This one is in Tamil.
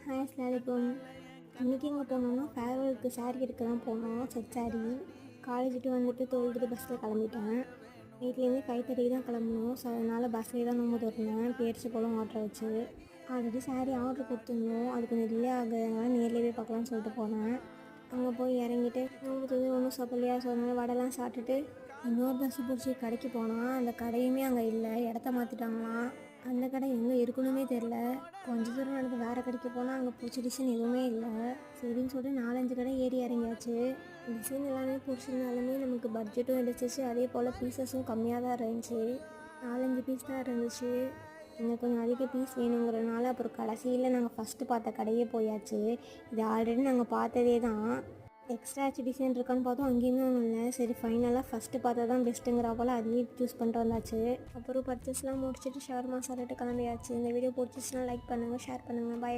ஹாய் அஸ்ஸலாமு இன்றைக்கி எங்கே போனோம்னா ஃபேர்வெலுக்கு சாரீ எடுக்க தான் போனோம். செட் சாரீ காலேஜ் விட்டு வந்துட்டு தொழுதுட்டு பஸ்ஸில் கிளம்பிட்டேன். வீட்லேருந்தே 5:30 தான் கிளம்பணும். ஸோ அதனால் பஸ்ஸில் தான் நோம்பு திறந்தேன். பேரிச்ச பழம் ஆர்டர் வச்சு ஆல்ரெடி சாரீ ஆர்டர் கொடுத்துருந்தோம். அது கொஞ்சம் டிலே ஆகுறதுனால நேர்லேயே போய் பார்க்கலான்னு சொல்லிட்டு போனேன். அங்கே போய் இறங்கிட்டு நோம்பு திறந்து ஒன்றும் சாப்பிட்லையா, ஸோ அதனால் வடைலாம் சாப்பிட்டுட்டு இன்னொரு பஸ்ஸு பிடிச்சி கடைக்கு போனால் அந்த கடையுமே அங்கே இல்லை, இடத்த மாற்றிட்டாங்களாம். அந்த கடை எங்கே இருக்கணுமே தெரில. கொஞ்சம் தூரம் நடந்து வேறு கடைக்கு போனால் அங்கே பிடிச்ச டிசைன் எதுவுமே இல்லை. சரின்னு சொல்லிட்டு 4-5 கடை ஏறி இறங்கியாச்சு. டிசைன் எல்லாமே பிடிச்சிருந்தாலுமே நமக்கு பட்ஜெட்டும் எடுத்துச்சு. அதே போல் பீசஸும் கம்மியாக தான் இருந்துச்சு. 4-5 பீஸ் தான் இருந்துச்சு. இன்னும் கொஞ்சம் அதிக பீஸ் வேணுங்கிறதுனால அப்புறம் கடைசியில் நாங்கள் ஃபஸ்ட்டு பார்த்த கடையே போயாச்சு. இது ஆல்ரெடி நாங்கள் பார்த்ததே தான். எக்ஸ்ட்ரா டிசைன் இருக்கான்னு பார்த்தோம், அங்கேயுமே ஒன்றும் இல்லை. சரி ஃபைனலாக ஃபஸ்ட்டு பார்த்தா தான் பெஸ்ட்டுங்கிற போல் அதையே சூஸ் பண்ணிட்டு வந்தாச்சு. அப்புறம் பர்ச்சேஸ்லாம் முடிச்சுட்டு ஷவர்மா சாப்பிட்டு கிளம்பியாச்சு. இந்த வீடியோ பிடிச்சிச்சுன்னா லைக் பண்ணுங்கள், ஷேர் பண்ணுங்கள். பாய்.